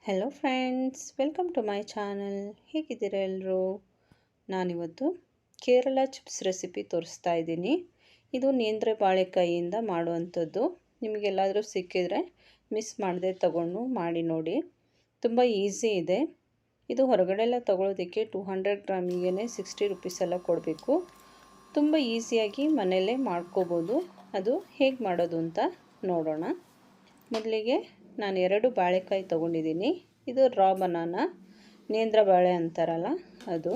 Hello friends, welcome to my channel. ಹೇಗಿದ್ದೀರಾ ಎಲ್ಲರೂ? ನಾನಿವತ್ತು ಕೇರಳ ಚಿಪ್ಸ್ ರೆಸಿಪಿ ತೋರಿಸ್ತಾ ಇದ್ದೀನಿ. ಇದು ನೇಂದ್ರ ಬಾಳೆಕಾಯಿಯಿಂದ ಮಾಡುವಂಥದ್ದು. ನಿಮಗೆಲ್ಲಾದರೂ ಸಿಕ್ಕಿದರೆ ಮಿಸ್ ಮಾಡದೆ ತಗೊಂಡು ಮಾಡಿ ನೋಡಿ. ತುಂಬ ಈಸಿ ಇದೆ. ಇದು ಹೊರಗಡೆ ಎಲ್ಲ ತಗೊಳ್ಳೋದಕ್ಕೆ 200 ಗ್ರಾಮಿಗೆ 60 ರೂಪೀಸ್ ಎಲ್ಲ ಕೊಡಬೇಕು. ತುಂಬ ಈಸಿಯಾಗಿ ಮನೆಯಲ್ಲೇ ಮಾಡ್ಕೋಬೋದು. ಅದು ಹೇಗೆ ಮಾಡೋದು ಅಂತ ನೋಡೋಣ. ಮೊದಲಿಗೆ ನಾನು 2 ಬಾಳೆಕಾಯಿ ತೊಗೊಂಡಿದ್ದೀನಿ. ಇದು ರಾ ಬನಾನಾ, ನೇಂದ್ರ ಬಾಳೆ ಅಂತಾರಲ್ಲ ಅದು.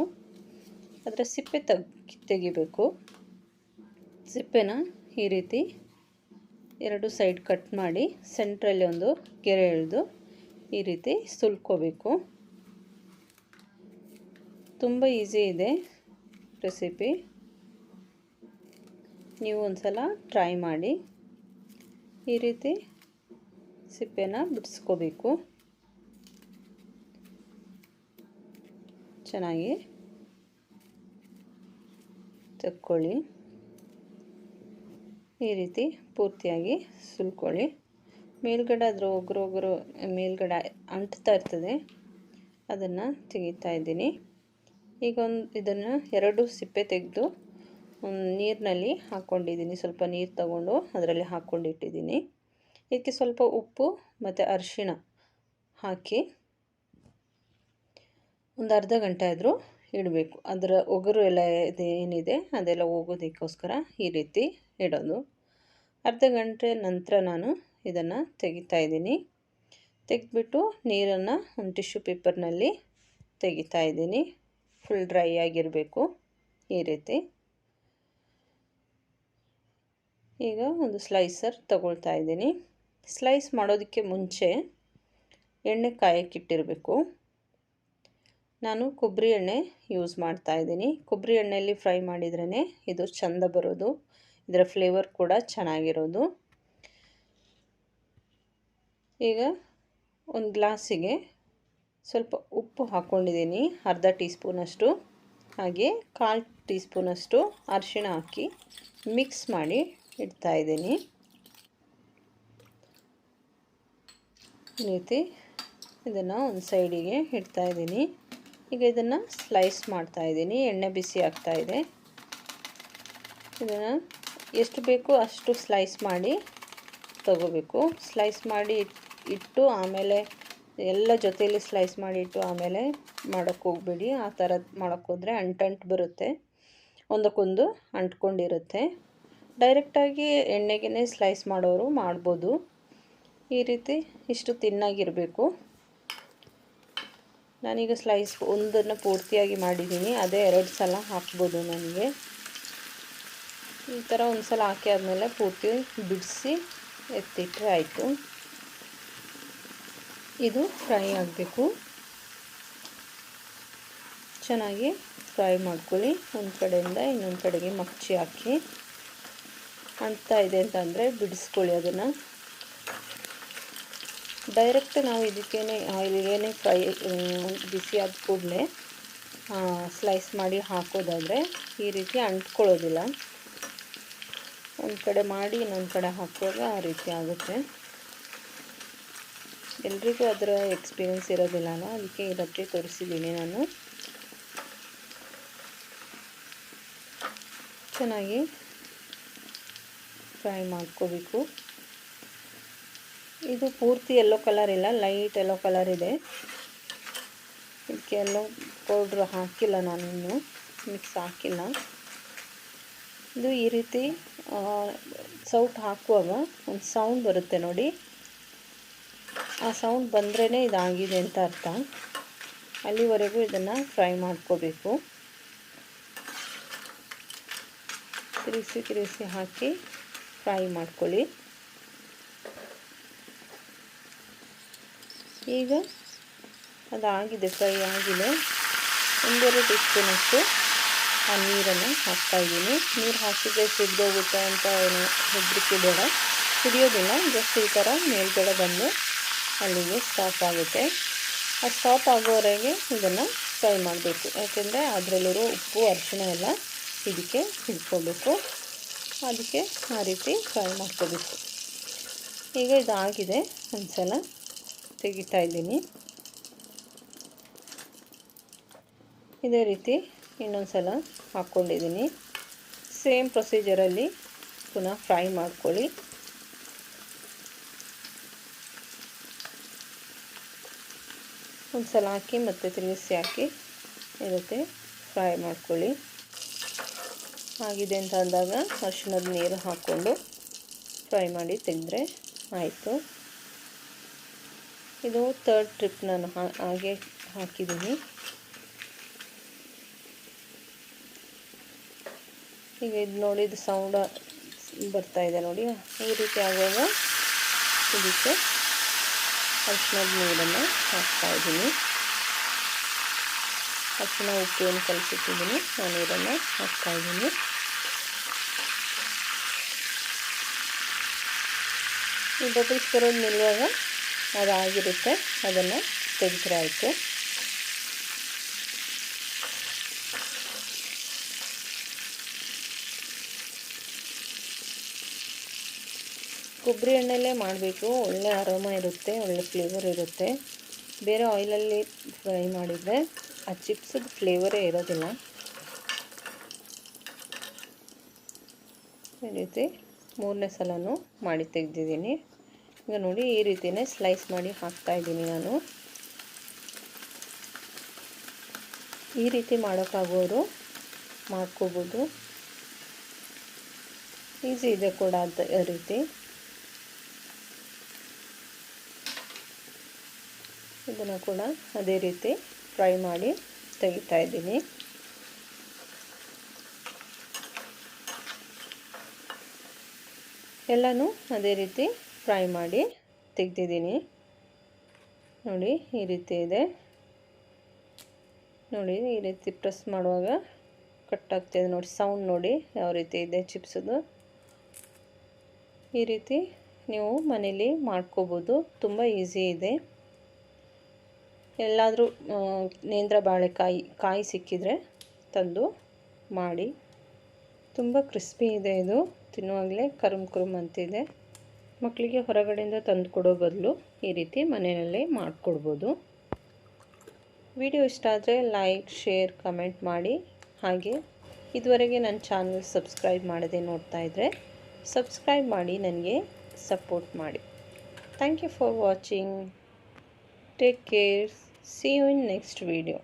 ಅದರ ಸಿಪ್ಪೆ ತೆಗಿಬೇಕು. ಸಿಪ್ಪೆನ ಈ ರೀತಿ 2 ಸೈಡ್ ಕಟ್ ಮಾಡಿ ಸೆಂಟ್ರಲ್ಲಿ ಒಂದು ಗೆರೆ ಎಳೆದು ಈ ರೀತಿ ಸುಲ್ಕೋಬೇಕು. ತುಂಬ ಈಸಿ ಇದೆ ರೆಸಿಪಿ. ನೀವು ಒಂದ್ಸಲ ಟ್ರೈ ಮಾಡಿ. ಈ ರೀತಿ ಸಿಪ್ಪೆನ ಬಿಡಿಸ್ಕೋಬೇಕು. ಚೆನ್ನಾಗಿ ತಕ್ಕೊಳ್ಳಿ. ಈ ರೀತಿ ಪೂರ್ತಿಯಾಗಿ ಸುಲ್ಕೊಳ್ಳಿ. ಮೇಲ್ಗಡೆ ಅದರ ಒಗರು ಮೇಲ್ಗಡೆ ಅಂಟ್ತಾ ಇರ್ತದೆ, ಅದನ್ನು ತೆಗಿತಾ ಇದ್ದೀನಿ. ಈಗ ಇದನ್ನು 2 ಸಿಪ್ಪೆ ತೆಗೆದು ನೀರಿನಲ್ಲಿ ಹಾಕ್ಕೊಂಡಿದ್ದೀನಿ. ಸ್ವಲ್ಪ ನೀರು ತಗೊಂಡು ಅದರಲ್ಲಿ ಹಾಕ್ಕೊಂಡಿಟ್ಟಿದ್ದೀನಿ. ಇದಕ್ಕೆ ಸ್ವಲ್ಪ ಉಪ್ಪು ಮತ್ತು ಅರಿಶಿಣ ಹಾಕಿ ಒಂದು ಅರ್ಧ ಗಂಟೆ ಆದರೂ ಇಡಬೇಕು. ಅದರ ಒಗರು ಎಲ್ಲ ಏನಿದೆ ಅದೆಲ್ಲ ಹೋಗೋದಕ್ಕೋಸ್ಕರ ಈ ರೀತಿ ಇಡೋದು. ಅರ್ಧ ಗಂಟೆ ನಂತರ ನಾನು ಇದನ್ನು ತೆಗಿತಾ ಇದ್ದೀನಿ. ತೆಗೆದ್ಬಿಟ್ಟು ನೀರನ್ನು ಒಂದು ಟಿಶ್ಯೂ ಪೇಪರ್ನಲ್ಲಿ ತೆಗಿತಾ ಇದ್ದೀನಿ. ಫುಲ್ ಡ್ರೈ ಆಗಿರಬೇಕು ಈ ರೀತಿ. ಈಗ ಒಂದು ಸ್ಲೈಸರ್ ತಗೊಳ್ತಾ ಇದ್ದೀನಿ. ಸ್ಲೈಸ್ ಮಾಡೋದಕ್ಕೆ ಮುಂಚೆ ಎಣ್ಣೆ ಕಾಯಕ್ಕಿಟ್ಟಿರಬೇಕು. ನಾನು ಕೊಬ್ಬರಿ ಎಣ್ಣೆ ಯೂಸ್ ಮಾಡ್ತಾ ಇದ್ದೀನಿ. ಕೊಬ್ಬರಿ ಎಣ್ಣೆಯಲ್ಲಿ ಫ್ರೈ ಮಾಡಿದ್ರೇ ಇದು ಚೆಂದ ಬರೋದು. ಇದರ ಫ್ಲೇವರ್ ಕೂಡ ಚೆನ್ನಾಗಿರೋದು. ಈಗ ಒಂದು ಗ್ಲಾಸಿಗೆ ಸ್ವಲ್ಪ ಉಪ್ಪು ಹಾಕ್ಕೊಂಡಿದ್ದೀನಿ, ಅರ್ಧ ಟೀ ಸ್ಪೂನಷ್ಟು. ಹಾಗೆ 1/4 ಟೀ ಸ್ಪೂನಷ್ಟು ಅರಿಶಿಣ ಹಾಕಿ ಮಿಕ್ಸ್ ಮಾಡಿ ಇಡ್ತಾ ಇದ್ದೀನಿ. ಈ ರೀತಿ ಇದನ್ನು ಒಂದು ಸೈಡಿಗೆ ಇಡ್ತಾ ಇದ್ದೀನಿ. ಈಗ ಇದನ್ನು ಸ್ಲೈಸ್ ಮಾಡ್ತಾ ಇದ್ದೀನಿ. ಎಣ್ಣೆ ಬಿಸಿ ಆಗ್ತಾ ಇದೆ. ಇದನ್ನು ಎಷ್ಟು ಬೇಕೋ ಅಷ್ಟು ಸ್ಲೈಸ್ ಮಾಡಿ ತಗೋಬೇಕು. ಸ್ಲೈಸ್ ಮಾಡಿ ಇಟ್ಟು ಆಮೇಲೆ ಎಲ್ಲ ಜೊತೆಯಲ್ಲಿ ಸ್ಲೈಸ್ ಮಾಡಿಟ್ಟು ಆಮೇಲೆ ಮಾಡೋಕ್ಕೆ ಹೋಗಬೇಡಿ. ಆ ಥರ ಮಾಡೋಕ್ಕೋದ್ರೆ ಅಂಟು ಬರುತ್ತೆ, ಒಂದಕ್ಕೊಂದು ಅಂಟ್ಕೊಂಡಿರುತ್ತೆ. ಡೈರೆಕ್ಟಾಗಿ ಎಣ್ಣೆಗೆ ಸ್ಲೈಸ್ ಮಾಡೋರು ಮಾಡ್ಬೋದು. ಈ ರೀತಿ ಇಷ್ಟು ತಿನ್ನಾಗಿರಬೇಕು. ನಾನೀಗ ಸ್ಲೈಸ್ ಒಂದನ್ನು ಪೂರ್ತಿಯಾಗಿ ಮಾಡಿದ್ದೀನಿ. ಅದೇ 2 ಸಲ ಹಾಕ್ಬೋದು ನನಗೆ. ಈ ಥರ ಒಂದು ಸಲ ಹಾಕಿ ಆದಮೇಲೆ ಪೂರ್ತಿ ಬಿಡಿಸಿ ಎತ್ತಿಟ್ಟರೆ ಆಯಿತು. ಇದು ಫ್ರೈ ಆಗಬೇಕು. ಚೆನ್ನಾಗಿ ಫ್ರೈ ಮಾಡ್ಕೊಳ್ಳಿ. ಒಂದು ಕಡೆಯಿಂದ ಇನ್ನೊಂದು ಕಡೆಗೆ ಮಗ್ಚಿ ಹಾಕಿ. ಅಂಟ್ತಾ ಇದೆ ಅಂತಂದರೆ ಬಿಡಿಸ್ಕೊಳ್ಳಿ. ಅದನ್ನು ಡೈರೆಕ್ಟ್ ನಾವು ಇದಕ್ಕೇನೆ ಆಯಿಲಿಗೇನೆ ಫ್ರೈ ಬಿಸಿ ಆದ ಕೂಡಲೇ ಸ್ಲೈಸ್ ಮಾಡಿ ಹಾಕೋದಾದರೆ ಈ ರೀತಿ ಅಂಟ್ಕೊಳ್ಳೋದಿಲ್ಲ. ಒಂದು ಕಡೆ ಮಾಡಿ ಇನ್ನೊಂದು ಕಡೆ ಹಾಕುವಾಗ ಆ ರೀತಿ ಆಗುತ್ತೆ. ಎಲ್ರಿಗೂ ಅದರ ಎಕ್ಸ್ಪೀರಿಯೆನ್ಸ್ ಇರೋದಿಲ್ಲ ಅಲ್ಲ, ಅದಕ್ಕೆ ಈ ರೀತಿ ತೋರಿಸಿದ್ದೀನಿ ನಾನು. ಚೆನ್ನಾಗಿ ಫ್ರೈ ಮಾಡ್ಕೋಬೇಕು. ಇದು ಪೂರ್ತಿ ಯೆಲ್ಲೋ ಕಲರ್ ಇಲ್ಲ, ಲೈಟ್ ಯೆಲ್ಲೋ ಕಲರ್ ಇದೆ. ಇದಕ್ಕೆ ಯೆಲ್ಲೋ ಪೌಡ್ರ್ ಹಾಕಿಲ್ಲ, ನಾನಿನ್ನು ಮಿಕ್ಸ್ ಹಾಕಿಲ್ಲ. ಇದು ಈ ರೀತಿ ಸೌಟ್ ಹಾಕುವಾಗ ಒಂದು ಸೌಂಡ್ ಬರುತ್ತೆ ನೋಡಿ. ಆ ಸೌಂಡ್ ಬಂದ್ರೇ ಇದಾಗಿದೆ ಅಂತ ಅರ್ಥ. ಅಲ್ಲಿವರೆಗೂ ಇದನ್ನು ಫ್ರೈ ಮಾಡ್ಕೋಬೇಕು. ತಿರುಗಿಸಿ ಹಾಕಿ ಫ್ರೈ ಮಾಡ್ಕೊಳ್ಳಿ. ಈಗ ಅದಾಗಿದೆ, ಫ್ರೈ ಆಗಿದೆ. 1-2 ಟೀ ಸ್ಪೂನಷ್ಟು ಆ ನೀರನ್ನು ಹಾಕ್ತಾಯಿದ್ದೀನಿ. ನೀರು ಹಾಕಿದರೆ ಸಿಡಿದೋಗುತ್ತೆ ಅಂತ ಏನು ಹೆದರಿಕೆ ಬೇಡ, ಸಿಡಿಯೋದಿಲ್ಲ. ಜಸ್ಟ್ ಈ ಥರ ಮೇಲ್ಗಡೆ ಬಂದು ಅಲ್ಲಿಗೆ ಸ್ಟಾಪ್ ಆಗುತ್ತೆ. ಆ ಸ್ಟಾಪ್ ಆಗೋವರೆಗೆ ಇದನ್ನು ಫ್ರೈ ಮಾಡಬೇಕು. ಯಾಕೆಂದರೆ ಅದರಲ್ಲಿರೋ ಉಪ್ಪು ಅರಿಶಿಣ ಎಲ್ಲ ಇದಕ್ಕೆ ಹಿಡ್ಕೋಬೇಕು. ಅದಕ್ಕೆ ಆ ರೀತಿ ಫ್ರೈ ಮಾಡ್ಕೋಬೇಕು. ಈಗ ಇದಾಗಿದೆ. ಒಂದು ಸಲ ತೆಗಿತಾ ಇದ್ದೀನಿ. ಇದೇ ರೀತಿ ಇನ್ನೊಂದು ಸಲ ಹಾಕ್ಕೊಂಡಿದ್ದೀನಿ. ಸೇಮ್ ಪ್ರೊಸೀಜರಲ್ಲಿ ಪುನಃ ಫ್ರೈ ಮಾಡ್ಕೊಳ್ಳಿ. ಒಂದು ಸಲ ಹಾಕಿ ಮತ್ತೆ ತಿರುಗಿಸಿ ಹಾಕಿ ಇರುತ್ತೆ ಫ್ರೈ ಮಾಡ್ಕೊಳ್ಳಿ. ಆಗಿದೆ ಅಂತ ಅಂದಾಗ ಅರಿಶಿಣದ ನೀರು ಹಾಕ್ಕೊಂಡು ಫ್ರೈ ಮಾಡಿ ತೆಗೆದ್ರೆ ಆಯಿತು. ಇದು ಥರ್ಡ್ ಟ್ರಿಪ್ ನಾನು ಹಾಗೆ ಹಾಕಿದ್ದೀನಿ. ಈಗ ಇದು ನೋಡಿ, ಇದು ಸೌಂಡ್ ಬರ್ತಾ ಇದೆ ನೋಡಿ. ಈ ರೀತಿ ಆಗುವಾಗ ಇದಕ್ಕೆ ಅರಿಶಿಣದ ನೀರನ್ನು ಹಾಕ್ತಾಯಿದ್ದೀನಿ. ಅರಿಶಿಣ ಉಪ್ಪು ಏನು ಕಲಿಸಿಟ್ಟಿದ್ದೀನಿ ಆ ನೀರನ್ನು ಹಾಕ್ತಾಯಿದ್ದೀನಿ. ಈ ಬಬಲ್ಸ್ ಬರೋದು ನಿಲ್ಲುವಾಗ ಅದಾಗಿರುತ್ತೆ, ಅದನ್ನು ತೆಗೆದ್ರೆ ಆಯಿತು. ಕೊಬ್ಬರಿ ಎಣ್ಣೆಯಲ್ಲೇ ಮಾಡಬೇಕು, ಒಳ್ಳೆ ಅರೋಮ ಇರುತ್ತೆ, ಒಳ್ಳೆ ಫ್ಲೇವರ್ ಇರುತ್ತೆ. ಬೇರೆ ಆಯಿಲಲ್ಲಿ ಫ್ರೈ ಮಾಡಿದರೆ ಆ ಚಿಪ್ಸದ ಫ್ಲೇವರೇ ಇರೋದಿಲ್ಲ. ಈ ರೀತಿ ಮೂರನೇ ಸಲನೂ ಮಾಡಿ ತೆಗೆದಿದ್ದೀನಿ. ಈಗ ನೋಡಿ, ಈ ರೀತಿಯೇ ಸ್ಲೈಸ್ ಮಾಡಿ ಹಾಕ್ತಾಯಿದ್ದೀನಿ ನಾನು. ಈ ರೀತಿ ಮಾಡೋಕ್ಕಾಗೋರು ಮಾಡ್ಕೋಬೋದು, ಈಸಿ ಇದೆ ಕೂಡ ಅದೇ ರೀತಿ. ಇದನ್ನು ಕೂಡ ಅದೇ ರೀತಿ ಫ್ರೈ ಮಾಡಿ ತೆಗಿತಾ ಇದ್ದೀನಿ. ಎಲ್ಲನೂ ಅದೇ ರೀತಿ ಫ್ರೈ ಮಾಡಿ ತೆಗೆದಿದ್ದೀನಿ. ನೋಡಿ, ಈ ರೀತಿ ಇದೆ ನೋಡಿ. ಈ ರೀತಿ ಪ್ರೆಸ್ ಮಾಡುವಾಗ ಕಟ್ ಆಗ್ತಾಯಿದೆ ನೋಡಿ, ಸೌಂಡ್ ನೋಡಿ ಯಾವ ರೀತಿ ಇದೆ ಚಿಪ್ಸದು. ಈ ರೀತಿ ನೀವು ಮನೇಲಿ ಮಾಡ್ಕೋಬೋದು, ತುಂಬ ಈಸಿ ಇದೆ. ಎಲ್ಲಾದರೂ ನೇಂದ್ರ ಬಾಳೆಕಾಯಿ ಸಿಕ್ಕಿದರೆ ತಂದು ಮಾಡಿ. ತುಂಬ ಕ್ರಿಸ್ಪಿ ಇದೆ, ಇದು ತಿನ್ನುವಾಗಲೇ ಕರುಮ್ ಅಂತಿದೆ. ಮಕ್ಕಳಿಗೆ ಹೊರಗಡೆಯಿಂದ ತಂದು ಕೊಡೋ ಬದಲು ಈ ರೀತಿ ಮನೆಯಲ್ಲೇ ಮಾಡಿಕೊಡ್ಬೋದು. ವಿಡಿಯೋ ಇಷ್ಟ ಆದರೆ ಲೈಕ್, ಶೇರ್, ಕಮೆಂಟ್ ಮಾಡಿ. ಹಾಗೆ ಇದುವರೆಗೆ ನನ್ನ ಚಾನಲ್ ಸಬ್ಸ್ಕ್ರೈಬ್ ಮಾಡದೆ ನೋಡ್ತಾ ಇದ್ದರೆ ಸಬ್ಸ್ಕ್ರೈಬ್ ಮಾಡಿ, ನನಗೆ ಸಪೋರ್ಟ್ ಮಾಡಿ. Thank you for watching. Take care. See you in next video.